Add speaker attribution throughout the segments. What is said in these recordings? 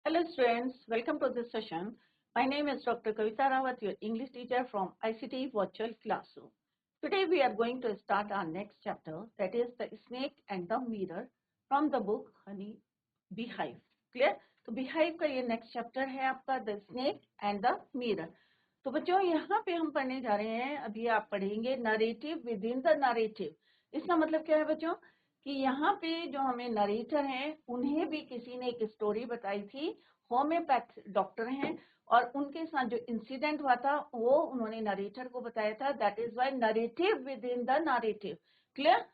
Speaker 1: Hello students, welcome to this session. My name is Dr. Kavita Rawat, your English teacher from ICT Virtual Classroom. Today we are going to start our next chapter, that is the snake and the mirror from the book Honey Beehive. Clear? तो Beehive का ये next chapter है आपका the snake and the mirror. तो बच्चों यहाँ पे हम पढ़ने जा रहे हैं, अभी आप पढ़ेंगे narrative within the narrative. इसका मतलब क्या है बच्चों कि यहाँ पे जो हमें नरेटर हैं उन्हें भी किसी ने एक स्टोरी बताई थी, होम्योपैथ डॉक्टर हैं और उनके साथ जो इंसिडेंट हुआ था वो उन्होंने नरेटर को बताया था. That is why narrative within the narrative. Clear?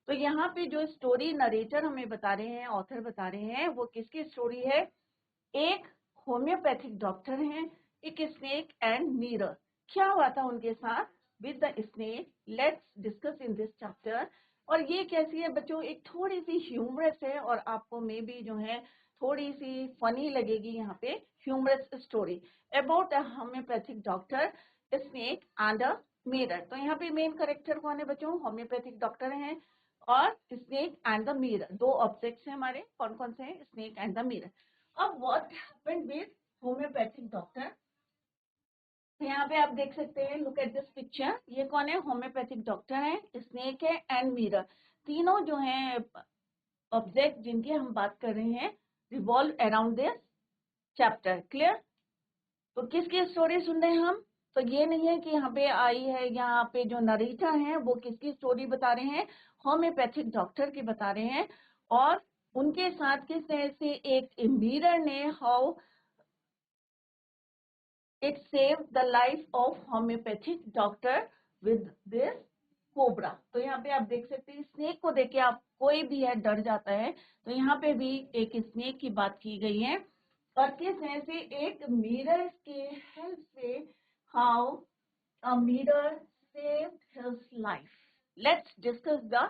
Speaker 1: तो यहाँ पे जो स्टोरी नरेटर हमें बता रहे हैं, ऑथर बता रहे हैं, वो किसकी स्टोरी है? एक होम्योपैथिक डॉक्टर हैं, एक स्नेक एंड मिरर. क्या हुआ था उनके साथ with the snake? Let's discuss in this chapter. और ये कैसी है बच्चों? एक थोड़ी सी ह्यूमरस है और आपको मे बी जो है थोड़ी सी फनी लगेगी. यहाँ पे humorous story about a homeopathic doctor, snake and a mirror. तो यहाँ पे मेन कैरेक्टर कौन है बच्चों? होम्योपैथिक डॉक्टर हैं और स्नेक एंड द मिरर. दो ऑब्जेक्ट्स हैं हमारे, कौन कौन से हैं? Snake and the mirror. अब what happened with homoeopathic doctor? यहाँ पे आप देख सकते हैं, लुक एट दिस पिक्चर. ये कौन है? होम्योपैथिक डॉक्टर है, स्नेक है एंड मिरर. तीनों जो हैं ऑब्जेक्ट जिनकी हम बात कर रहे हैं revolve around this chapter. Clear? तो किसकी स्टोरी सुन रहे हैं हम? तो ये नहीं है कि यहाँ पे आई है, यहाँ पे जो नरेटर हैं वो किसकी स्टोरी बता रहे हैं? होम्योपैथिक डॉक्टर की बता रहे हैं. और उनके साथ किस तरह से एक मिरर ने how it saved the life of homeopathic doctor with this cobra. तो यहाँ पे आप देख सकते हैं, स्नेक को देख के आप कोई भी है डर जाता है. तो यहाँ पे भी एक स्नेक की बात की गई है और किस तरह से एक मिरर के हेल्प से how a mirror saved his life. Let's discuss the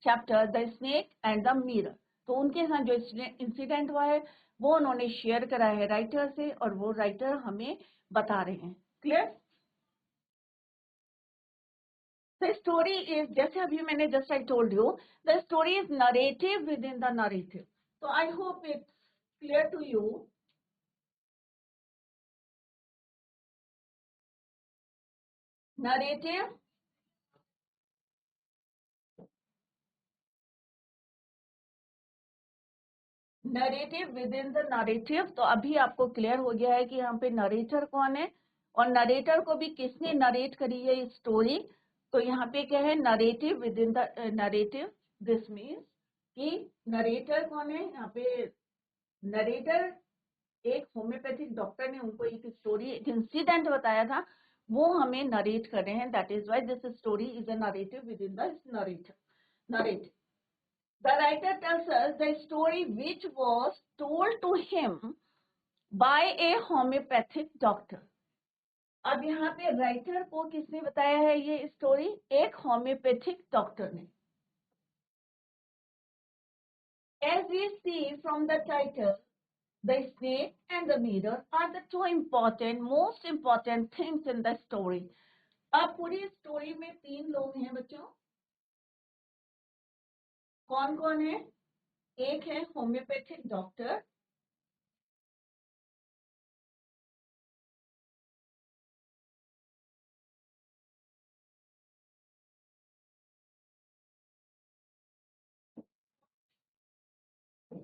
Speaker 1: chapter the snake and the mirror. तो उनके साथ जो इंसिडेंट हुआ है वो उन्होंने शेयर करा है राइटर से और वो राइटर हमें बता रहे हैं. क्लियर? द स्टोरी इज, जैसे अभी मैंने just I told you, the story is narrative within the narrative. तो I hope it's clear to you. Narrative narrative within the narrative. तो अभी आपको क्लियर हो गया है कि यहाँ पे नरेटर कौन है और नरेटर को भी किसने नरेट करी है स्टोरी. तो यहाँ पे क्या है? Narrative within the narrative. This means कि नरेटर कौन है? यहाँ पे नरेटर एक होम्योपैथिक डॉक्टर ने उनको एक स्टोरी, एक इंसिडेंट बताया था, वो हमें नरेट कर रहे हैं. That is why this story is a narrative within the narrative. The writer tells us the story which was told to him by a homeopathic doctor. अब यहाँ पे राइटर को किसने बताया है ये स्टोरी? एक होम्योपैथिक डॉक्टर ने. As we see from the title, the snake and the mirror are the two most important things in the story. अब पूरी स्टोरी में तीन लोग हैं बच्चों. कौन कौन है? एक है होम्योपैथिक डॉक्टर,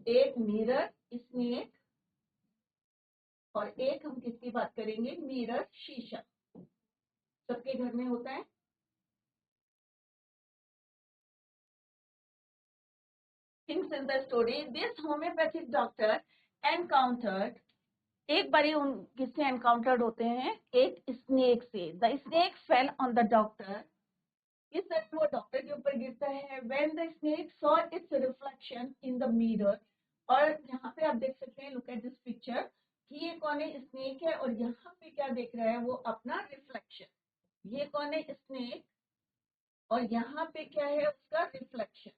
Speaker 1: एक मिरर स्नेक और एक हम किसकी बात करेंगे? मिरर शीशा. सबके घर में होता है. Things in the story, this homeopathic doctor encountered, एक बारी उन किससे एनकाउंटर्ड होते हैं? एक स्नेक से. The snake fell on the doctor. इस तरह वो डॉक्टर के ऊपर गिरता है. When the snake saw its reflection in the mirror, और यहाँ पे आप देख सकते हैं, look at this picture, कि ये कौन है? स्नेक है और यहाँ पे क्या देख रहा है वो? अपना रिफ्लेक्शन. ये कौन है? स्नेक. और यहाँ पे क्या है? उसका reflection.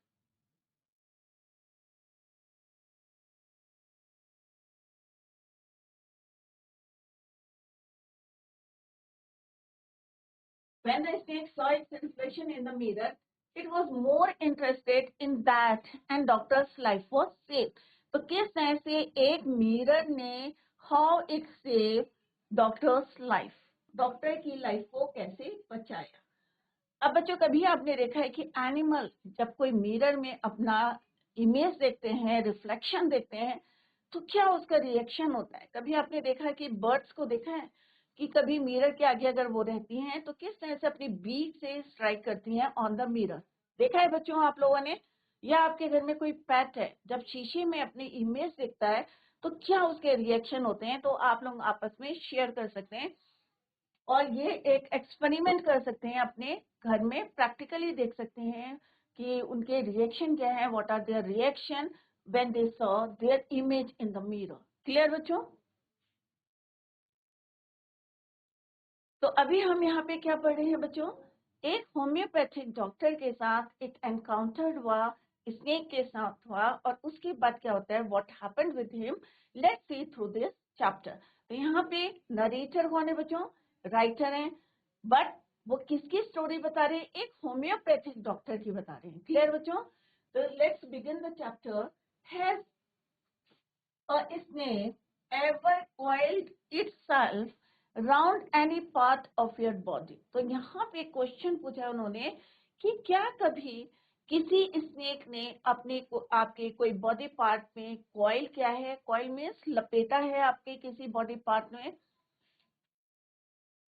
Speaker 1: When the snake saw its reflection in the mirror, it was more interested in that and doctor's life was saved. तो किस तरह से एक मिरर ने how it save doctors life, doctor की लाइफ को कैसे बचाया। अब बच्चों कभी आपने देखा है कि एनिमल जब कोई मिरर में अपना इमेज देखते हैं, रिफ्लेक्शन देखते हैं, तो क्या उसका रिएक्शन होता है। कभी आपने देखा है कि बर्ड्स को देखा है कि कभी मिरर के आगे अगर वो रहती हैं तो किस तरह से अपनी बीक से स्ट्राइक करती हैं ऑन द मिरर। देखा है बच्चों आप लोगों ने। या आपके घर में कोई पेट है, जब शीशे में अपनी इमेज देखता है तो क्या उसके रिएक्शन होते हैं, तो आप लोग आपस में शेयर कर सकते हैं और ये एक एक्सपेरिमेंट कर सकते हैं, अपने घर में प्रैक्टिकली देख सकते हैं कि उनके रिएक्शन क्या है, what are their reaction when they saw their image in the mirror. Clear बच्चों। तो अभी हम यहाँ पे क्या पढ़ रहे हैं बच्चों, एक होम्योपैथिक डॉक्टर के साथ एक एनकाउंटर हुआ, स्नेक के साथ हुआ, और उसके बाद क्या होता है, what happened with him. Let's see through this chapter. तो यहाँ पे नरेटर कौन है बच्चों, राइटर हैं, बट वो किसकी स्टोरी बता रहे हैं, एक होम्योपैथिक डॉक्टर की बता रहे हैं। क्लियर बच्चों। तो let's begin the chapter. Has a snake ever coiled itself round any part of your body। तो यहाँ पे क्वेश्चन पूछा है उन्होंने कि क्या कभी किसी स्नेक ने अपने को आपके कोई बॉडी पार्ट में कॉइल किया है, कॉइल मीन्स लपेटा है आपके किसी बॉडी पार्ट में।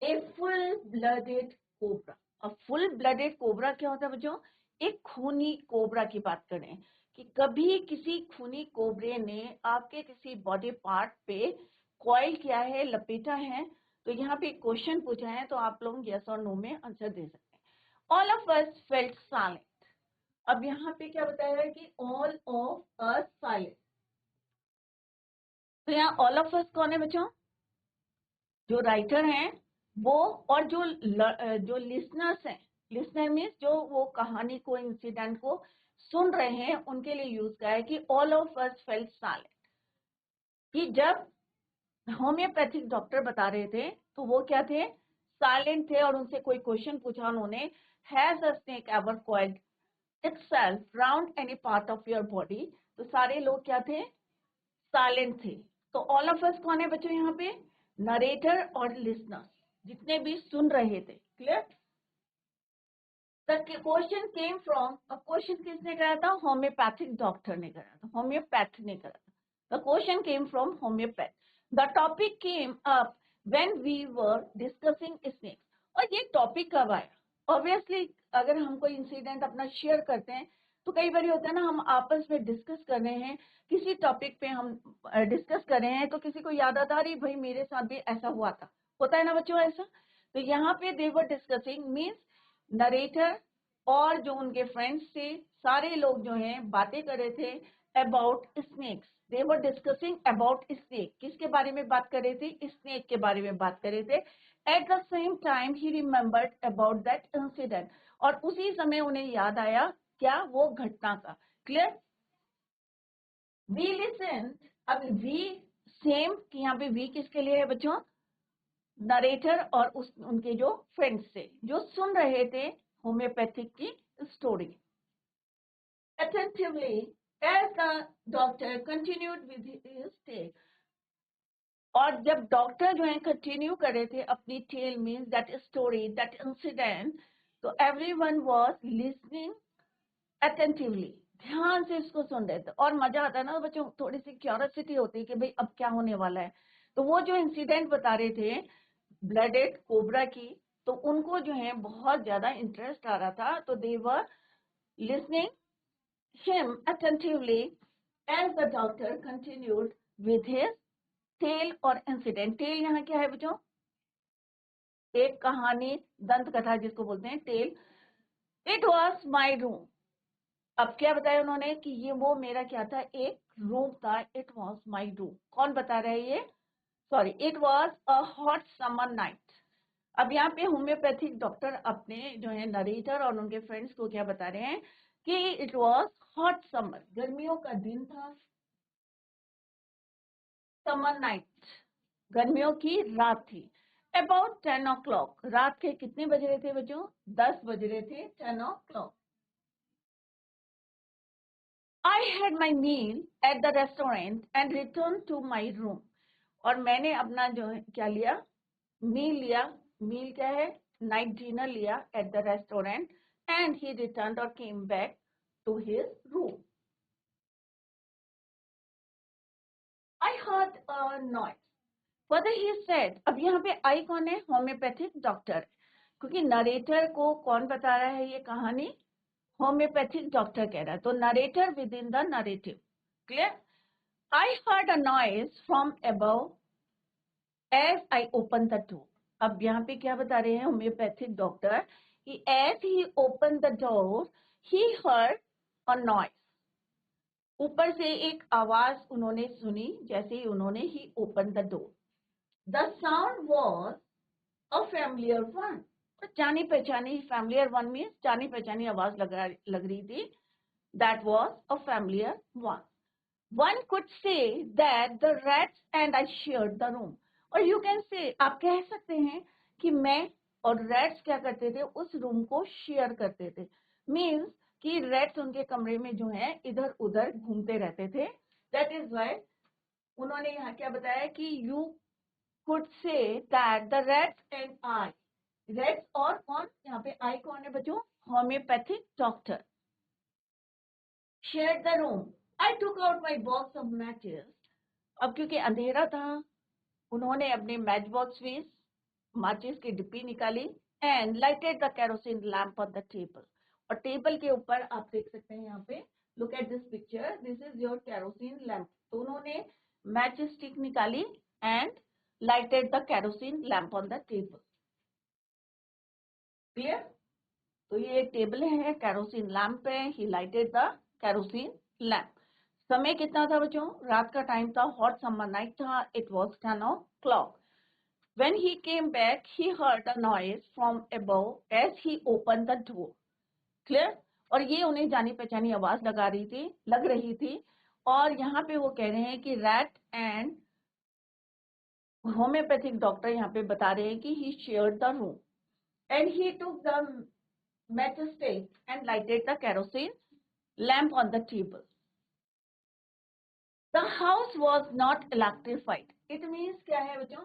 Speaker 1: A full blooded cobra. अब फुल ब्लडेड कोबरा क्या होता है बच्चों, एक खूनी कोबरा की बात करें कि कभी किसी खूनी कोबरे ने आपके किसी बॉडी पार्ट पे कॉइल किया है, लपेटा है। तो यहाँ पे क्वेश्चन पूछा है, तो आप लोग यस और नो में आंसर दे सकते हैं। All of us felt silent. अब यहाँ पे क्या बताया है कि ऑल ऑफ अस साइलेंट। तो यहाँ ऑल ऑफ अस कौन है बच्चों, जो राइटर हैं वो, और जो लिसनर्स हैं, लिसनर मीन्स जो वो कहानी को, इंसिडेंट को सुन रहे हैं, उनके लिए यूज किया है कि all of us felt silent. कि जब होम्योपैथिक डॉक्टर बता रहे थे तो वो क्या थे, साइलेंट थे, और उनसे कोई क्वेश्चन पूछा उन्होंने, has a snake ever coiled itself round any part of your body, तो सारे लोग क्या थे, साइलेंट थे। तो ऑल ऑफ अस कौन है बच्चों यहाँ पे, नरेटर और लिसनर, जितने भी सुन रहे थे। Clear. The question came from, question किसने कराया था, होम्योपैथिक डॉक्टर ने कराया था, होम्योपैथ ने कराया था। The question came from homeopath. The topic came up when we were discussing snakes. और ये टॉपिक कब आया, ऑब्वियसली अगर हम कोई इंसिडेंट अपना शेयर करते हैं तो कई बार होता है ना, हम आपस में डिस्कस कर रहे हैं किसी टॉपिक पे, हम डिस्कस कर रहे हैं तो किसी को याद आता रही भाई मेरे साथ भी ऐसा हुआ था, होता है ना बच्चों ऐसा। तो यहाँ पे दे वर डिस्कसिंग मीन्स नरेटर और जो उनके फ्रेंड्स थे, सारे लोग जो हैं बातें कर रहे थे about snakes. They were discussing about snake, किसके बारे में बात कर रहे थे, स्नेक के बारे में बात कर रहे थे। At the same time he remembered about that incident, और उसी समय उन्हें याद आया क्या, वो घटना का। क्लियर। We listen. अब वी सेम कि यहाँ पे वी किसके लिए है बच्चों, नरेटर और उनके जो फ्रेंड्स थे जो सुन रहे थे होम्योपैथिक की story. Attentively as the doctor continued with his tale। और जब डॉक्टर जो है कंटिन्यू कर रहे थे अपनी tale means that story, that incident, तो एवरीवन वाज लिसनिंग अटेंटिवली, ध्यान से इसको सुन रहे थे। और मजा आता है ना बच्चों, थोड़ी सी क्यूरियोसिटी होती है कि भाई अब क्या होने वाला है। तो वो जो इंसिडेंट बता रहे थे ब्लडेड कोबरा की, तो उनको जो है बहुत ज्यादा इंटरेस्ट आ रहा था, तो they were listening him attentively as the doctor continued with his tale और इंसिडेंट। टेल यहाँ क्या है बच्चों, एक कहानी, दंत कथा जिसको बोलते हैं tale. It was my room. अब क्या बताया उन्होंने कि ये वो मेरा क्या था, एक रूम था। इट वॉज माई रूम, कौन बता रहा है ये, sorry, it was a hot summer night. अब यहाँ पे होम्योपैथिक डॉक्टर अपने जो है नरेटर और उनके फ्रेंड्स को क्या बता रहे हैं कि इट वॉज हॉट समर, गर्मियों का दिन था, समर नाइट, गर्मियों की रात थी। अबाउट 10 o'clock, रात के कितने बज रहे थे बच्चों, 10 बज रहे थे, 10 o'clock। I had my meal at the restaurant and returned to my room. और मैंने अपना जो है क्या लिया, मील लिया. मील क्या है, नाइट डिनर लिया at the restaurant and he returned or came back to his room. I heard a noise. Further he said, अब यहाँ पे I कौन है, होम्योपैथिक डॉक्टर, क्योंकि नरेटर को कौन बता रहा है ये कहानी, होम्योपैथिक डॉक्टर कह रहा है, तो narrator with in the narrative. Clear. I heard a noise from above as I opened the door. अब यहाँ पे क्या बता रहे हैं होम्योपैथिक डॉक्टर कि as he opened the door he heard a noise. ऊपर से एक आवाज उन्होंने सुनी जैसे ही उन्होंने he opened the door. The sound was a familiar one. जानी पहचानी, familiar one means जानी पहचानी आवाज लग रही थी. That was a familiar one. One could say that the rats and I shared the room. और you can say, आप कह सकते हैं कि मैं और rats क्या करते थे, उस रूम को शेयर करते थे. Means कि rats उनके कमरे में जो है इधर उधर घूमते रहते थे. That is why उन्होंने यहाँ क्या बताया कि you could say that the rats and I. Rats और कौन, यहाँ पे I कौन है बच्चों, homeopathic doctor. Shared the room. I took out my box of matches. अब क्योंकि अंधेरा था उन्होंने अपने मैच बॉक्स में माचिस की डिब्बी निकाली and lighted the kerosene lamp on the table. और टेबल के ऊपर आप देख सकते हैं यहाँ पे, look at this picture, this is your kerosene lamp. तो उन्होंने मैच स्टिक निकाली and lighted the kerosene lamp on the table. Clear. तो ये एक टेबल है, केरोसिन लैम्प है, ही लाइटेड द केरोसिन लैम्प. समय कितना था बच्चों, रात का टाइम था, हॉट समर नाइट था, it was 10 o'clock. When he came back, he heard a noise from above as he opened the door. Clear? और ये उन्हें जानी पहचानी आवाज लग रही थी. और यहाँ पे वो कह रहे हैं कि रैट एंड होम्योपैथिक डॉक्टर यहाँ पे बता रहे हैं कि he shared the room and he took the matchstick and lighted the kerosene lamp on the table. The house was not electrified. It means क्या है बच्चों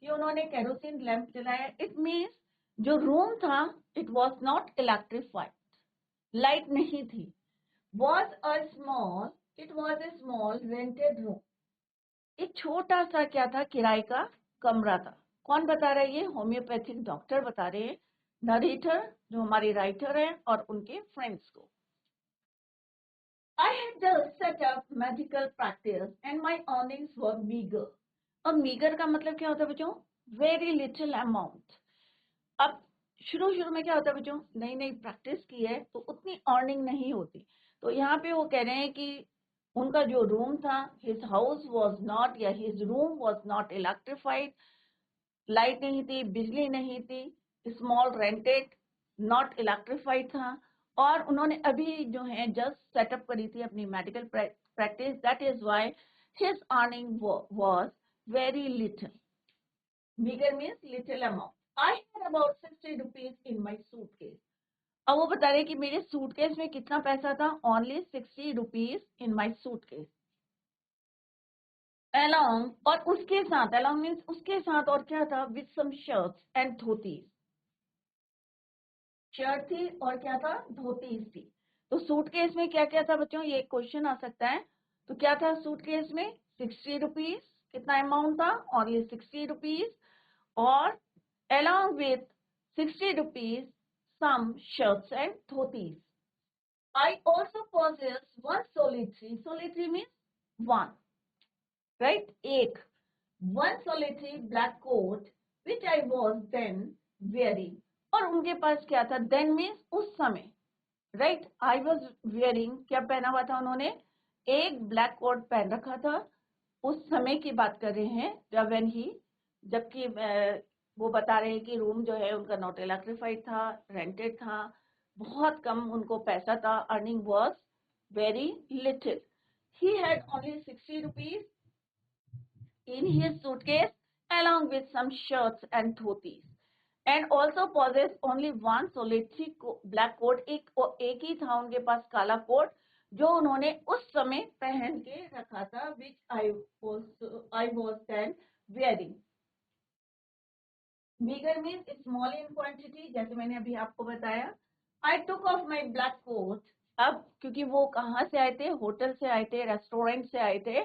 Speaker 1: कि उन्होंने केरोसिन लैंप जलाया. It means जो रूम था it was not electrified. Light नहीं थी. It was a small rented room. एक छोटा सा क्या था, किराए का कमरा था. कौन बता रहा है ये, होम्योपैथिक डॉक्टर बता रहे हैं, नरेटर जो हमारे राइटर हैं और उनके फ्रेंड्स को. I had just set up medical practice and my earnings were meager. अब meager का मतलब क्या होता है बच्चों, very little amount. अब शुरू में क्या होता है बच्चों, नई प्रैक्टिस की है तो उतनी अर्निंग नहीं होती. तो यहाँ पे वो कह रहे हैं कि उनका जो रूम था, his house was not या his room was not electrified. Light नहीं थी, बिजली नहीं थी, स्मॉल रेंटेड, नॉट इलेक्ट्रिफाइड था. और उन्होंने अभी जो है जस्ट सेटअप करी थी अपनी medical practice. That is why his earning was very little. Meagre means little amount. I had about 60 rupees in my suitcase. अब वो बता रहे कि मेरे सूटकेस में कितना पैसा था, only 60 rupees in my suitcase. along और उसके साथ, along means उसके साथ और क्या था, with some shirts and dhoti. Shirt थी और क्या था, धोती थी. तो सूटकेस में क्या क्या था बच्चों, ये क्वेश्चन आ सकता है. तो क्या था सूटकेस में, 60 rupees. कितना अमाउंट था, ओनली 60 rupees. और along with 60 rupees some shirts and dhotis. I also possess one solitary means one, right, एक, one solitary black coat which I was then wearing. और उनके पास क्या था, then means उस समय, right, I was wearing, क्या पहना हुआ था उन्होंने, एक ब्लैक कोट पहन रखा था. उस समय की बात कर रहे हैं जब when he, जबकि वो बता रहे हैं कि रूम जो है उनका नॉट इलेक्ट्रिफाइड था, रेंटेड था, बहुत कम उनको पैसा था, earning was very little. He had only 60 rupees in his suitcase along with some shirts and dhotis, and also possessed only one solitary black coat. एक ही था उनके पास काला कोट जो उन्होंने उस समय पहन के रखा था, which I was then wearing. Meagre means small in quantity, जैसे मैंने अभी आपको बताया। I took off my black coat, अब क्योंकि वो कहाँ से आए थे, होटल से आए थे, रेस्टोरेंट से आए थे।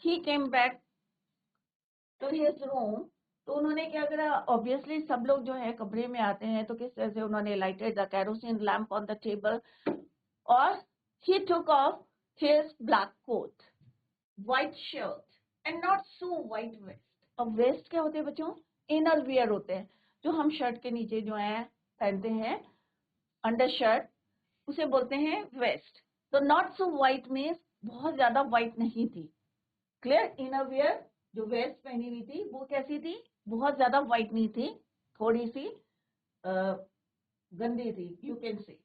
Speaker 1: He came back to his room, तो उन्होंने क्या करा, ऑब्वियसली सब लोग जो है कमरे में आते हैं तो किस तरह से उन्होंने lighted the kerosene lamp on the table, और he took off his black coat, white shirt and not so white vest। अब वेस्ट क्या होते हैं बच्चों, इनर वियर होते हैं, जो हम शर्ट के नीचे जो है पहनते हैं, अंडर शर्ट, उसे बोलते हैं वेस्ट। तो नॉट सो व्हाइट मीन्स बहुत ज्यादा व्हाइट नहीं थी। क्लियर, इनर वियर जो वेस्ट पहनी हुई थी वो कैसी थी, बहुत ज्यादा व्हाइट नहीं थी, थोड़ी सी गंदी थी, यू कैन से।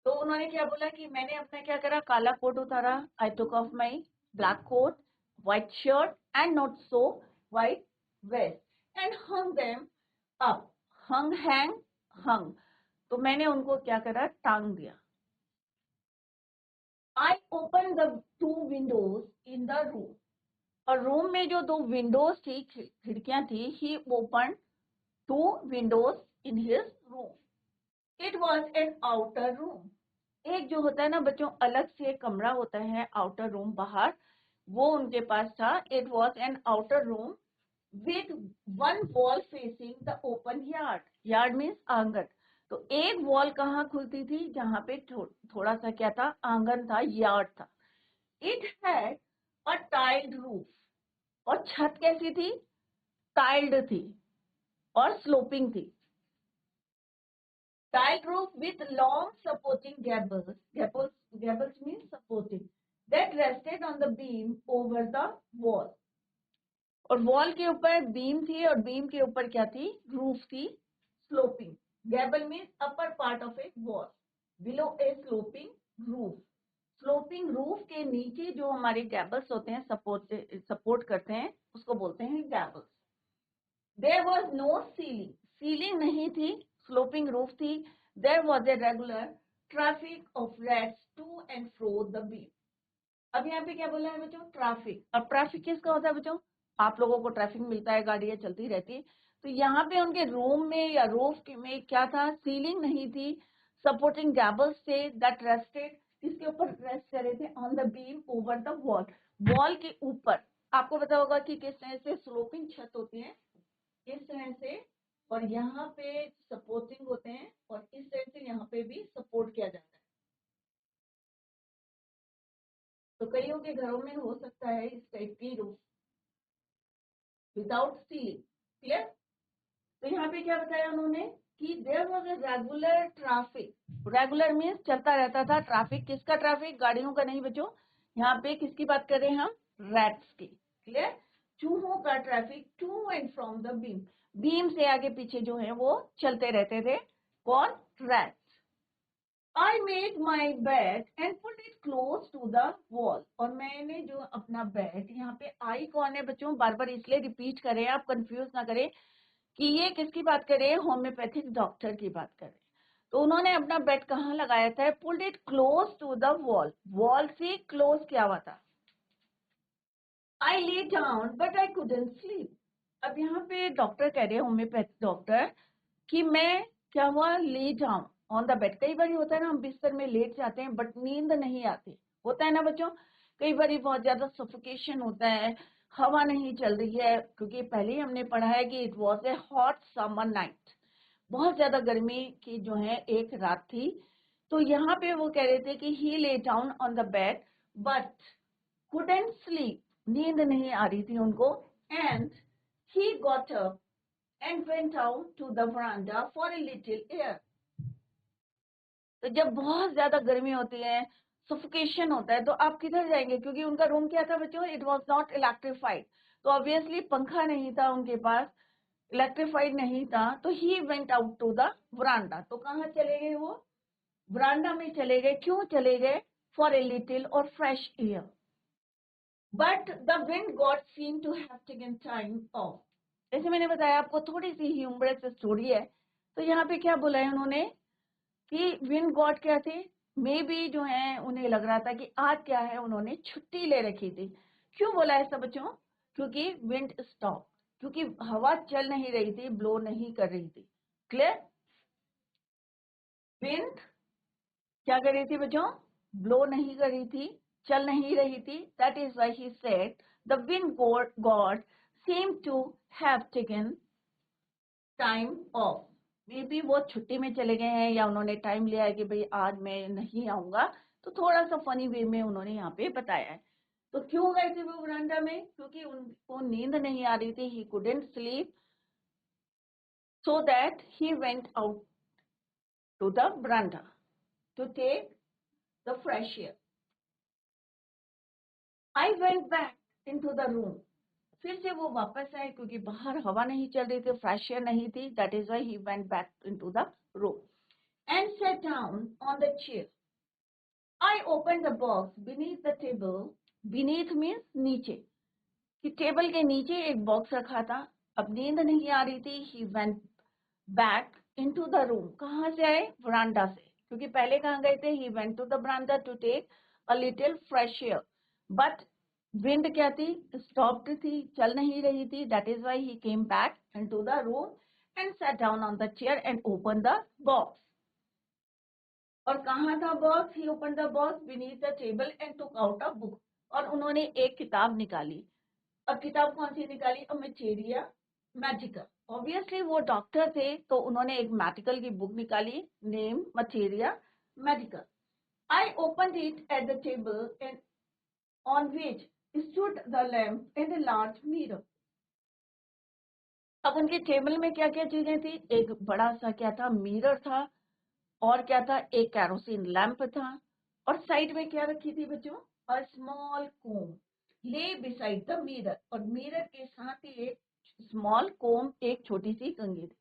Speaker 1: तो उन्होंने क्या बोला कि मैंने अपना क्या करा, काला कोट उतारा, I took off my black coat, white shirt and not so white vest and hung them up. Hung, hang, hung, तो मैंने उनको क्या करा, टांग दिया। I open the 2 windows in the room, और रूम में जो 2 विंडोज थी, खिड़कियां थी, he open 2 windows in his room. It was an outer room, एक जो होता है ना बच्चों, अलग से कमरा होता है आउटर रूम बाहर, वो उनके पास था। It was an outer room with 1 wall facing the open yard. Yard means आंगन, तो एक वॉल कहाँ खुलती थी, जहां पे थोड़ा सा क्या था, आंगन था, यार्ड था। It had a tiled roof, और छत कैसी थी, टाइल्ड थी और स्लोपिंग थी। Tiled roof with long supporting gables, gables means supporting, that rested on the beam over the wall। और वॉल के ऊपर बीम थी, और बीम के ऊपर क्या थी, रूफ थी, sloping. Gable means upper part of a wall, below a sloping roof. Sloping roof के नीचे जो हमारे गैबल्स होते हैं, सपोर्ट करते हैं, उसको बोलते हैं gables. There was no ceiling, ceiling नहीं थी, स्लोपिंग रूफ थी। There was a regular traffic of rats to and fro the beam। अब यहाँ पे क्या बोला है बच्चों, ट्रैफिक। अब ट्रैफिक किसका होता है बच्चों, आप लोगों को ट्रैफिक मिलता है, गाड़ियां चलती रहती है, तो यहाँ पे उनके रूम में या रूफ में क्या था, सीलिंग नहीं थी, सपोर्टिंग गैबल्स थे, दैट रेस्टेड, इसके ऊपर रेस्ट कर रहे थे, on the beam over the wall, wall के ऊपर। आपको पता होगा कि किस तरह से स्लोपिंग छत होती है, इस तरह से, और यहाँ पे सपोर्टिंग होते हैं, और इस तरह से यहाँ पे भी सपोर्ट किया जाता है। तो कईयों के घरों में हो सकता है इस टाइप की रूफ विदाउट सीलिंग। क्लियर, तो यहाँ पे क्या बताया उन्होंने कि there was a regular traffic. Regular means चलता रहता था ट्रैफिक, किसका ट्रैफिक, गाड़ियों का नहीं बच्चों, यहाँ पे किसकी बात कर रहे हैं हम, रैट्स की। क्लियर, चूहों का traffic to and from the beam, beam से आगे पीछे जो है वो चलते रहते थे, कौन, rats. I made my bed and put it close to the wall। और मैंने जो अपना बेड, यहाँ पे आई कौन है बच्चों, बार बार इसलिए रिपीट करें, आप कंफ्यूज ना करें कि ये किसकी बात करें, होम्योपैथिक डॉक्टर की बात करें। तो उन्होंने अपना बेड कहाँ लगाया था, put it close to the wall, wall से क्लोज किया हुआ था। I lay down but I couldn't sleep. अब यहाँ पे डॉक्टर कह रहे हैं, होम्योपैथिक डॉक्टर, कि मैं क्या हुआ, ले जाऊं ऑन द बेड। कई बार होता है ना, हम बिस्तर में लेट जाते हैं बट नींद नहीं आती, होता है ना बच्चों, कई बार बहुत ज्यादा सफोकेशन होता है, हवा नहीं चल रही है, क्योंकि पहले ही हमने पढ़ा है कि it was a hot summer night, बहुत ज्यादा गर्मी की जो है एक रात थी। तो यहाँ पे वो कह रहे थे कि he lay down on the bed but couldn't sleep, नींद नहीं आ रही थी उनको, and he got up and went out to the veranda for a little air। तो जब बहुत ज्यादा गर्मी होती है, सफोकेशन होता है, तो आप किधर जाएंगे, क्योंकि उनका रूम क्या था बच्चों, इट वाज नॉट इलेक्ट्रिफाइड, तो ऑब्वियसली पंखा नहीं था उनके पास, इलेक्ट्रिफाइड नहीं था, तो he went out to the veranda. तो कहाँ चले गए वो, वरांडा में चले गए। क्यों चले गए, फॉर ए लिटिल और fresh air. But the wind god seem to have taken time off. जैसे मैंने बताया आपको, थोड़ी सी ह्यूमरस स्टोरी है। तो यहाँ पे क्या बोला है उन्होंने कि विंड गॉड क्या थे, मे बी जो है उन्हें लग रहा था कि आज क्या है, उन्होंने छुट्टी ले रखी थी। क्यों बोला ऐसा बच्चों? क्योंकि विंड स्टॉप, क्योंकि हवा चल नहीं रही थी, ब्लो नहीं कर रही थी। क्लियर? विंड क्या कर रही थी बच्चों? ब्लो नहीं कर रही थी, चल नहीं रही थी। That is why he said the wind God seem to have taken time of. May be वो छुट्टी में चले गए हैं या उन्होंने टाइम लिया है कि भाई आज मैं नहीं आऊंगा, तो थोड़ा सा फनी वे में उन्होंने यहाँ पे बताया है। तो क्यों गए थे वो वरांडा में? क्योंकि उनको नींद नहीं आ रही थी, he couldn't sleep, so that he went out to the veranda to take the fresh air. I went back into the room, फिर से वो वापस आए क्योंकि बाहर हवा नहीं चल रही थी, फ्रेश एयर नहीं थी। That is why he went back into the room and sat down on the chair. I opened the box beneath the table. Beneath means नीचे, कि टेबल के नीचे एक बॉक्स रखा था। अब नींद नहीं आ रही थी। He went back into the room. कहाँ से आए? वरांडा से, क्योंकि पहले कहाँ गए थे? He went to the veranda to take a little fresh air. But wind क्या थी? Stopped थी, चल नहीं रही थी. That is why he came back into the room and sat down on the chair and opened the box. और कहाँ था box? He open the box beneath the table and took out a book. और उन्होंने एक किताब निकाली। अब किताब कौन सी निकाली? अ मैटेरिया मैजिका। ऑब्वियसली वो डॉक्टर थे, तो उन्होंने एक मेडिकल की बुक निकाली, name materia magica. I open it at the table and on which stood the lamp and a large mirror. अब उनके टेबल में क्या क्या चीजें थी? एक बड़ा सा क्या था? मिरर था। और क्या था? एक कैरोसिन लैंप था। और साइड में क्या रखी थी बच्चों? अ स्मॉल कोम ले बिसाइड द मिरर। और मिरर के साथ ही एक स्मॉल कोम, एक छोटी सी कंघी थी।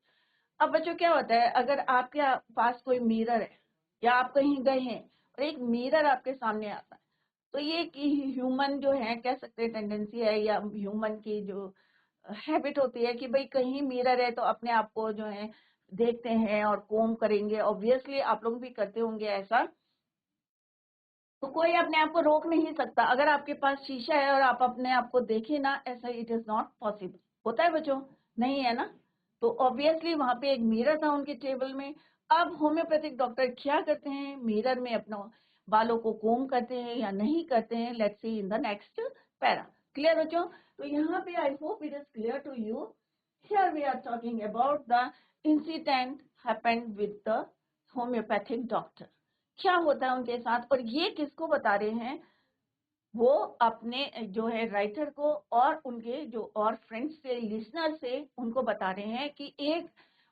Speaker 1: अब बच्चों क्या होता है, अगर आपके पास कोई मिरर है या आप कहीं गए हैं और एक मिरर आपके सामने आता है, तो ये कि ह्यूमन जो है, कह सकते हैं टेंडेंसी है या ह्यूमन की जो हैबिट होती है कि भाई कहीं मिरर है तो अपने आप को जो है देखते हैं और कोम करेंगे। ऑब्वियसली आप लोग भी करते होंगे ऐसा, तो कोई अपने आप को रोक नहीं सकता। अगर आपके पास शीशा है और आप अपने आप को देखें ना, ऐसा इट इज नॉट पॉसिबल। होता है बच्चों? नहीं है ना? तो ऑब्वियसली वहां पे एक मिरर था उनके टेबल में। अब होम्योपैथिक डॉक्टर क्या करते हैं? मिरर में अपना बालों को कोम करते हैं या नहीं करते हैं? Let's see in the next para. Clear बच्चों? तो यहाँ पे I hope it is clear to you. Here we are talking about the incident happened with the homeopathic doctor. क्या होता है उनके साथ, और ये किसको बता रहे हैं? वो अपने जो है राइटर को और उनके जो और फ्रेंड्स से, लिसनर से, उनको बता रहे हैं कि एक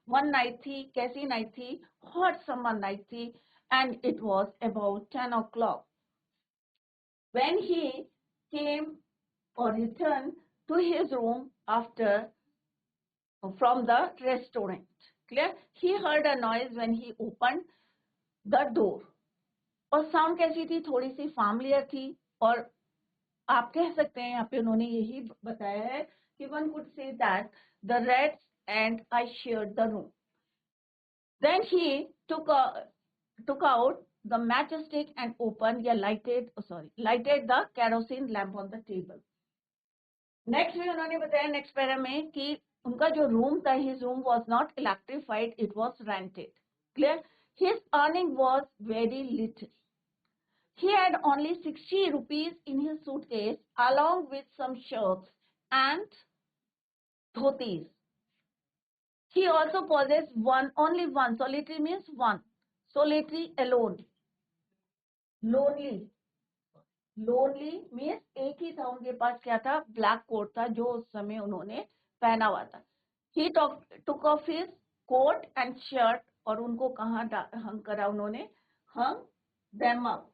Speaker 1: वन नाइट थी। कैसी नाइट थी? हॉट समर नाइट थी। And it was about 10 o'clock when he came or returned to his room after from the restaurant. Clear? He heard a noise when he opened the door. और sound कैसी थी? थोड़ी सी familiar थी। और आप कह सकते हैं यहाँ पे उन्होंने यही बताया है कि one could see that the rats and I shared the room. Then he took out the matchstick and opened या lighted the kerosene lamp on the table. Next में उन्होंने बताया नेक्स्ट पैरा में कि उनका जो रूम था, his room was not electrified, it was rented. Clear? His earning was very little. He had only 60 rupees in his suitcase along with some shirts and dhotis. He also possessed only one. Solitary means one. Solitary, alone. Lonely. Lonely means एक ही था उनके पास। क्या था? Black coat था जो उस समय उन्होंने पहना हुआ था। He took off his coat and shirt और उनको कहाँ हंग करा उन्होंने? Hung them up.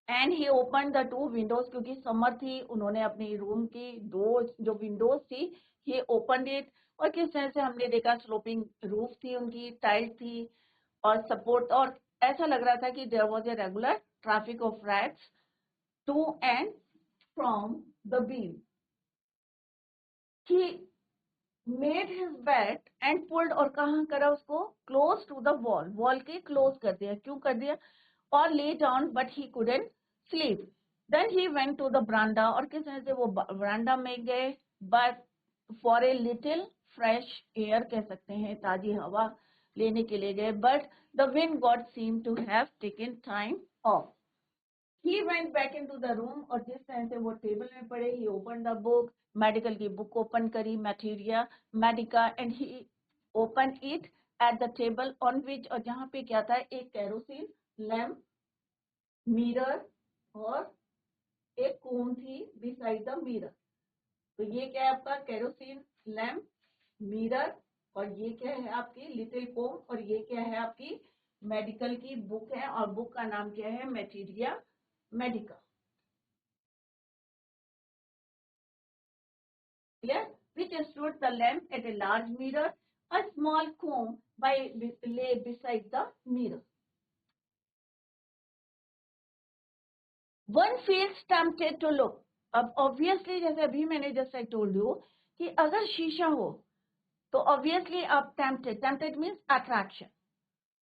Speaker 1: And he open the two Windows, क्योंकि समर थी, उन्होंने अपनी रूम की दो जो विंडोज थी, ही ओपन इट। और किस तरह से हमने देखा, स्लोपिंग रूफ थी उनकी, टाइल थी और सपोर्ट, और ऐसा लग रहा था कि there was a regular traffic of rats to and from the beam. He made his bed and pulled, और कहाँ करा उसको? Close to the wall. Wall के क्लोज कर दिया। क्यों कर दिया? or lay down, but he couldn't sleep. Then he went to the veranda, और किस तरह से वो veranda में गए, but for a little fresh air कह सकते हैं, ताजी हवा लेने के लिए गए, but the wind god seemed to have taken time off. He went back into the room, और जिस तरह से वो टेबल में पड़े, he opened the book, medical की बुक ओपन करी, मैटेरिया Medica, and he opened it at the table on which, और जहाँ पे क्या था, एक केरोसिन लैम्प, मिरर और एक कोम थी beside the mirror. तो ये क्या है आपका केरोसिन लैम्प, मिरर, और ये क्या है आपकी लिटिल कोम, और ये क्या है आपकी मेडिकल की बुक है, और बुक का नाम क्या है, मैटेरिया Medica. Clear? Which stood the lamp at a large mirror, a small comb lay beside the mirror. One feels tempted to look. अब obviously जैसे अभी मैंने just I told you कि अगर शीशा हो तो obviously आप tempted means attraction.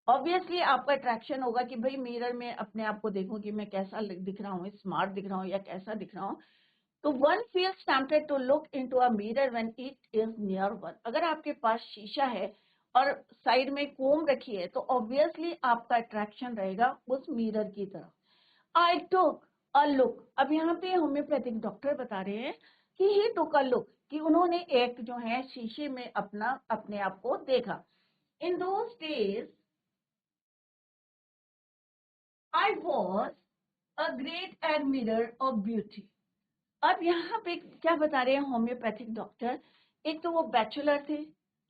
Speaker 1: Obviously आपका attraction होगा कि भाई मिरर में अपने आप को देखूं कि मैं कैसा दिख रहा हूँ, स्मार्ट दिख रहा हूँ या कैसा दिख रहा हूँ. तो one feels tempted to look into a mirror when it is near one. अगर आपके पास शीशा है और साइड में कोम रखी है तो obviously आपका attraction रहेगा उस मिरर की तरफ. I took a look. अब यहाँ पे होम्योपैथिक डॉक्टर बता रहे हैं कि he took a look, कि उन्होंने एक जो है शीशे में अपने आप को देखा. In those days I was a great admirer of beauty. अब यहाँ पे क्या बता रहे हैं होम्योपैथिक डॉक्टर, एक तो वो बैचलर थे,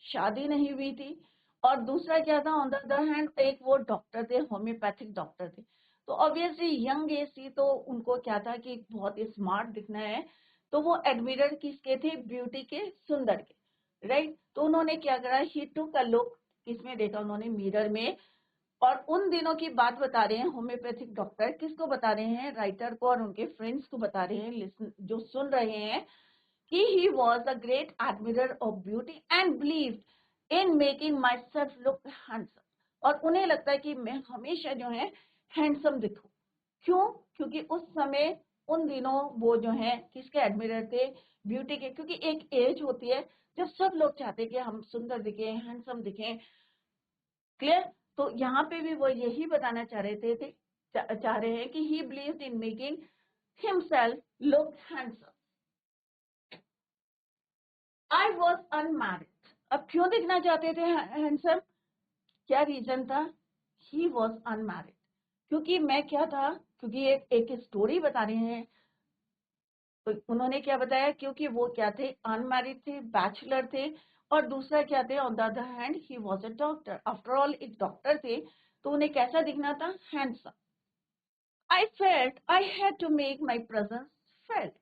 Speaker 1: शादी नहीं हुई थी, और दूसरा क्या था, ऑन द अदर हैंड एक वो डॉक्टर थे, होम्योपैथिक डॉक्टर थे. तो ऑब्वियसली यंग एज थी तो उनको क्या था कि बहुत स्मार्ट दिखना है, तो वो एडमिरर किसके थे, ब्यूटी के, सुंदर के, राइट. तो उन्होंने क्या करा, ही टुक अ लुक, किसमें देखा उन्होंने, मिरर में. और उन दिनों की बात बता रहे हैं होम्योपैथिक डॉक्टर, किसको बता रहे हैं, राइटर को और उनके फ्रेंड्स को बता रहे हैं, जो सुन रहे हैं, कि he was a great admirer of beauty and believed in making myself look handsome. और उन्हें लगता है कि मैं हमेशा जो है हैंडसम दिखूं. क्यों? क्योंकि उस समय उन दिनों वो जो है किसके एडमिरर थे, ब्यूटी के. क्योंकि एक एज होती है जब सब लोग चाहते हैं कि हम सुंदर दिखें, हैंडसम दिखें. क्लियर? तो यहाँ पे भी वो यही बताना चाह रहे हैं कि he believed in making himself look handsome. I was unmarried. अब क्यों दिखना चाहते थे हैंडसम, क्या रीजन था, he was unmarried. क्योंकि मैं क्या था, क्योंकि एक स्टोरी बता रहे हैं, तो उन्होंने क्या बताया, क्योंकि वो क्या थे, अनमैरिड थे, बैचलर थे, और दूसरा क्या थे, on the other hand he was a doctor. After all एक डॉक्टर थे, तो उन्हें कैसा दिखना था, handsome. I felt I had to make my presence felt.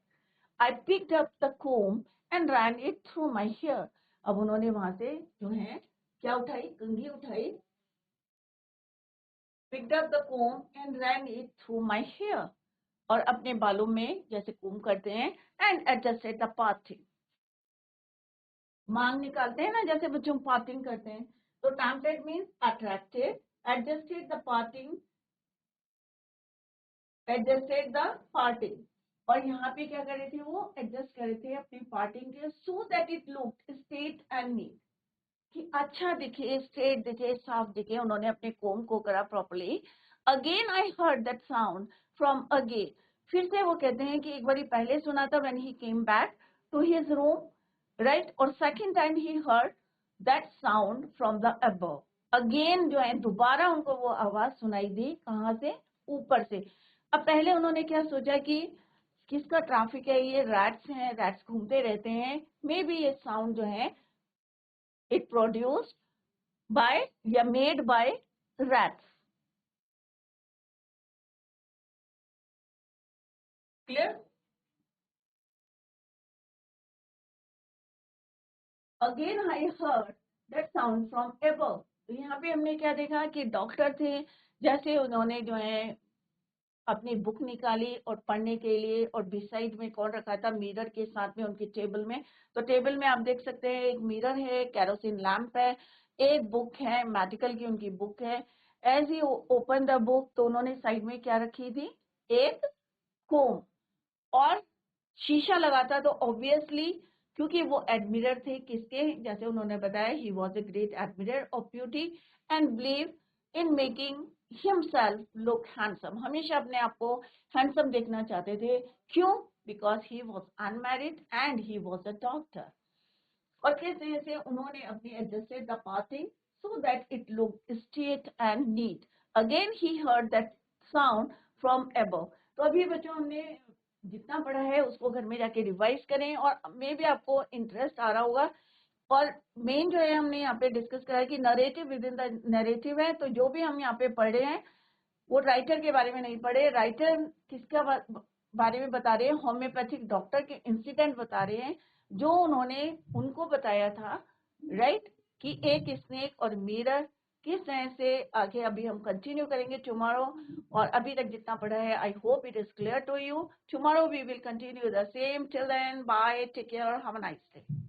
Speaker 1: I picked up the comb and ran it through my hair. अब उन्होंने वहां से जो है क्या उठाई, कंघी उठाई, picked up the comb and ran it through my hair, और अपने बालों में जैसे कोम करते हैं, and adjusted the parting. मांग निकालते हैं ना, जैसे बच्चों पार्टिंग करते हैं. तो tempted means attracted, adjusted the parting, adjusted the parting. और यहाँ पे क्या कर रहे थे, वो एडजस्ट कर रहे थे अपनी पार्टिंग के, so that it looked straight and neat, कि अच्छा दिखे, स्ट्रेट दिखे, साफ दिखे. उन्होंने अपने कोम को करा properly. Again I heard that sound from again. फिर से वो कहते हैं कि एक बार पहले सुना था when he came back to his room, right, और second time he heard that sound from the above. Again जो है दोबारा उनको वो आवाज सुनाई दी, कहाँ से, ऊपर से. अब पहले उन्होंने क्या सोचा कि किसका ट्रैफिक है, ये रैट्स हैं, रैट्स घूमते रहते हैं, मे बी ये साउंड जो है इट प्रोड्यूस्ड बाय या made by rats. Clear? Again I heard that sound from above. तो यहाँ पे हमने क्या देखा कि डॉक्टर थे, जैसे उन्होंने जो है अपनी बुक निकाली और पढ़ने के लिए, और बिसाइड में कौन रखा था, मिरर के साथ में उनकी टेबल में. तो टेबल में आप देख सकते हैं एक मिरर है, केरोसिन लैंप है, एक बुक है, मेडिकल की उनकी बुक है, as he open the book, तो उन्होंने साइड में क्या रखी थी, एक कोम और शीशा लगा था। तो ऑब्वियसली क्योंकि वो एडमिरर थे किसके, जैसे उन्होंने बताया, he was a great admirer of beauty and believe in making himself look handsome. हमेशा अपने आप को हैंडसम देखना चाहते थे। क्यों? Because he was unmarried and he was a doctor. और किस तरह से उन्होंने अपनी adjusted the parting so that it looked straight and neat. Again he heard that sound from above. तो अभी बच्चों हमने जितना पढ़ा है उसको घर में जाके रिवाइज करें और मे भी आपको इंटरेस्ट आ रहा होगा। और मेन जो है हमने यहाँ पे डिस्कस करा है कि narrative within the narrative है। तो जो भी हम यहाँ पे पढ़े हैं वो राइटर के बारे में नहीं पढ़े। राइटर किसका बारे में बता रहे हैं, होम्योपैथिक डॉक्टर के इंसिडेंट बता रहे हैं जो उन्होंने उनको बताया था, राइट, कि एक स्नेक और मिरर किस तरह से आगे अभी हम कंटिन्यू करेंगे टुमारो। और अभी तक जितना पढ़ा है I hope it is clear to you. Tomorrow we will continue the same. Till then bye, take care, have a nice day.